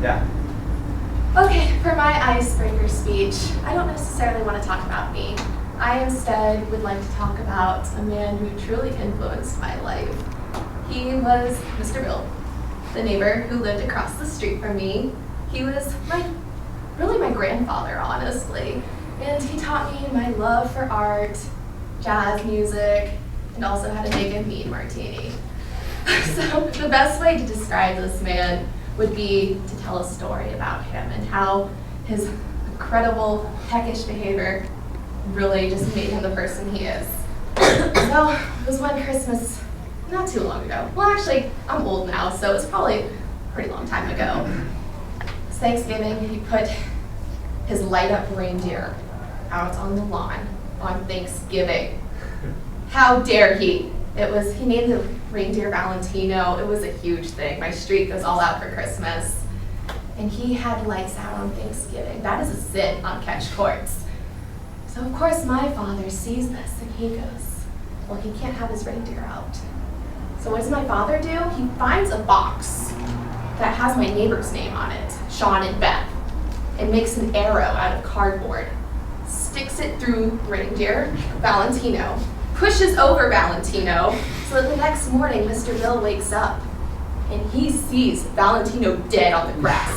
Yeah. Okay, for my icebreaker speech, I don't necessarily want to talk about me. I instead would like to talk about a man who truly influenced my life. He was Mr. Bill, the neighbor who lived across the street from me. He was really my grandfather, honestly. And he taught me my love for art, jazz music, and also how to make a mean martini. So the best way to describe this man would be to tell a story about him and how his incredible peckish behavior really just made him the person he is. So it was one Christmas not too long ago. Well, actually, I'm old now, so it's probably a pretty long time ago. It's Thanksgiving. He put his light-up reindeer out on the lawn on Thanksgiving. How dare he? He named the reindeer Valentino. It was a huge thing. My street goes all out for Christmas. And he had lights out on Thanksgiving. That is a sin on catch courts. So of course my father sees this and he goes, well, he can't have his reindeer out. So what does my father do? He finds a box that has my neighbor's name on it, Sean and Beth, and makes an arrow out of cardboard, sticks it through reindeer Valentino, pushes over Valentino, so that the next morning Mr. Bill wakes up and he sees Valentino dead on the grass.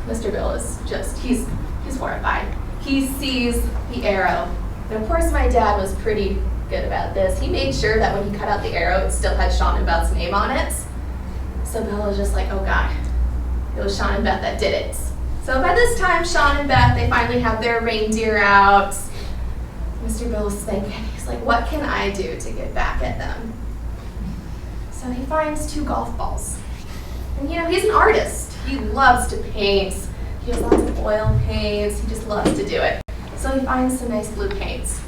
Mr. Bill is he's horrified. He sees the arrow. And of course my dad was pretty good about this. He made sure that when he cut out the arrow, it still had Sean and Beth's name on it. So Bill was just like, oh God, it was Sean and Beth that did it. So by this time, Sean and Beth, they finally have their reindeer out. Mr. Bill was thinking, he's like, what can I do to get back at them? So he finds 2 golf balls. And he's an artist. He loves to paint. He has lots of oil paints. He just loves to do it. So he finds some nice blue paints.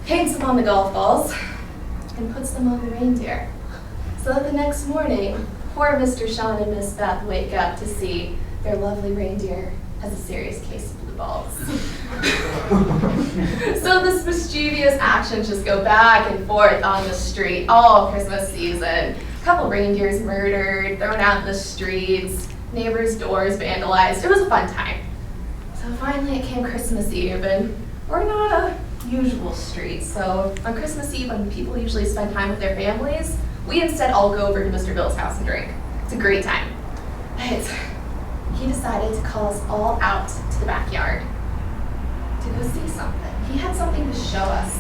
Paints them on the golf balls and puts them on the reindeer. So that the next morning, poor Mr. Sean and Miss Beth wake up to see their lovely reindeer has a serious case of blue balls. So this mischievous actions just go back and forth on the street all Christmas season. A couple reindeers murdered, thrown out in the streets, neighbors' doors vandalized. It was a fun time. So finally it came Christmas Eve, and we're not a usual street. So on Christmas Eve, when people usually spend time with their families, we instead all go over to Mr. Bill's house and drink. It's a great time. But he decided to call us all out to the backyard to go see something. He had something to show us.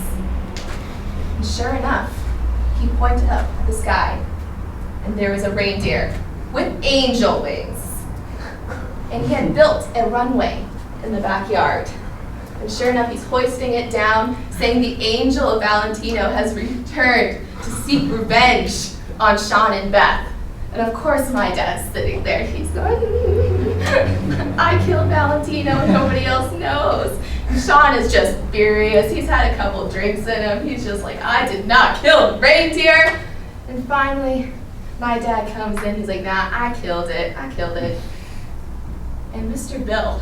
And sure enough, he pointed up at the sky, and there was a reindeer with angel wings. And he had built a runway in the backyard. And sure enough, he's hoisting it down, saying the angel of Valentino has returned to seek revenge on Sean and Beth. And of course my dad's sitting there. He's going, I killed Valentino, nobody else knows. And Sean is just furious. He's had a couple drinks in him. He's just like, I did not kill the reindeer. And finally, my dad comes in. He's like, nah, I killed it. And Mr. Bill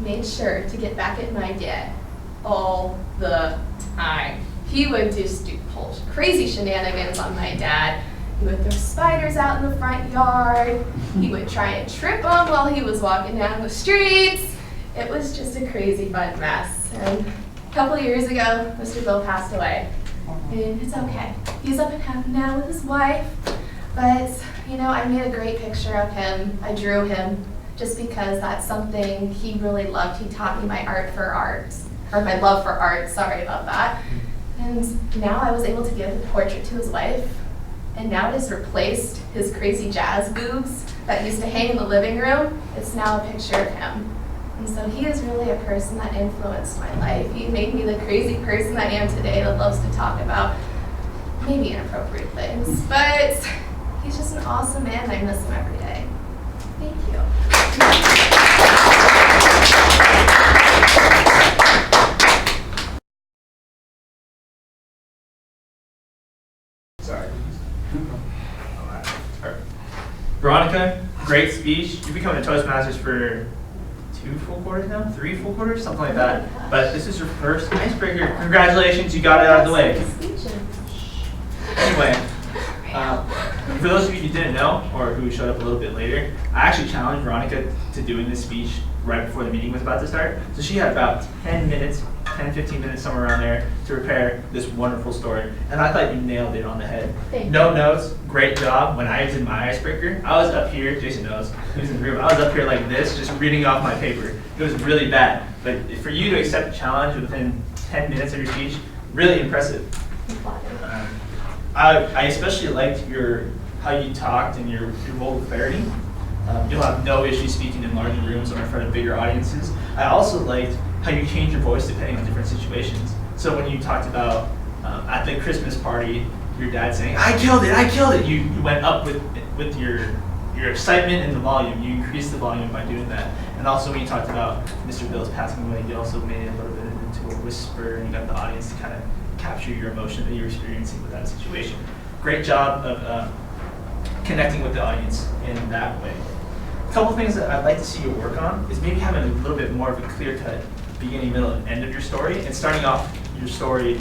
made sure to get back at my dad all the time. He would just do crazy shenanigans on my dad. He would throw spiders out in the front yard. He would try and trip him while he was walking down the streets. It was just a crazy fun mess. And a couple years ago, Mr. Bill passed away. And it's okay. He's up in heaven now with his wife. But, I made a great picture of him. I drew him just because that's something he really loved. He taught me my my love for art, sorry about that. And now I was able to give the portrait to his wife, and now it has replaced his crazy jazz boobs that used to hang in the living room. It's now a picture of him. And so he is really a person that influenced my life. He made me the crazy person I am today that loves to talk about maybe inappropriate things. But he's just an awesome man, and I miss him every day. Thank you. Sorry. Veronica, great speech. You've been coming to Toastmasters for 2 full quarters now? 3 full quarters? Something like that. But this is your first icebreaker. Congratulations, you got it out of the way. Anyway, for those of you who didn't know, or who showed up a little bit later, I actually challenged Veronica to doing this speech right before the meeting was about to start. So she had about 10 minutes, 15 minutes, somewhere around there, to prepare this wonderful story. And I thought you nailed it on the head. No notes, great job. When I was in my icebreaker, I was up here, Jason knows, he was in the room, I was up here like this, just reading off my paper. It was really bad. But for you to accept the challenge within 10 minutes of your speech, really impressive. I especially liked how you talked and your vocal clarity. You'll have no issue speaking in larger rooms or in front of bigger audiences. I also liked how you change your voice depending on different situations. So when you talked about at the Christmas party, your dad saying, I killed it, you went up with your excitement and the volume. You increased the volume by doing that. And also when you talked about Mr. Bill's passing away, you also made it a little bit into a whisper and you got the audience to kind of capture your emotion that you're experiencing with that situation. Great job of connecting with the audience in that way. A couple things that I'd like to see you work on is maybe having a little bit more of a clear-cut beginning, middle, and end of your story, and starting off your story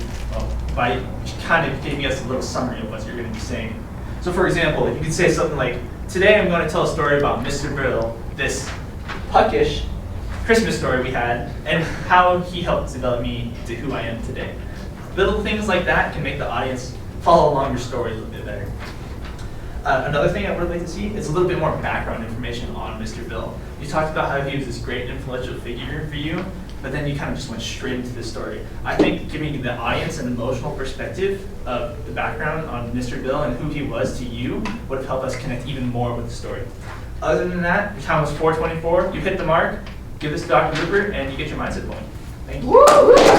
by kind of giving us a little summary of what you're going to be saying. So for example, if you could say something like, today I'm going to tell a story about Mr. Bill, this puckish Christmas story we had, and how he helped develop me to who I am today. Little things like that can make the audience follow along your story a little bit better. Another thing I would like to see is a little bit more background information on Mr. Bill. You talked about how he was this great influential figure for you, but then you kind of just went straight into the story. I think giving the audience an emotional perspective of the background on Mr. Bill and who he was to you would have helped us connect even more with the story. Other than that, your time was 4:24. You hit the mark. Give this to Dr. Rupert, and you get your mindset point. Thank you.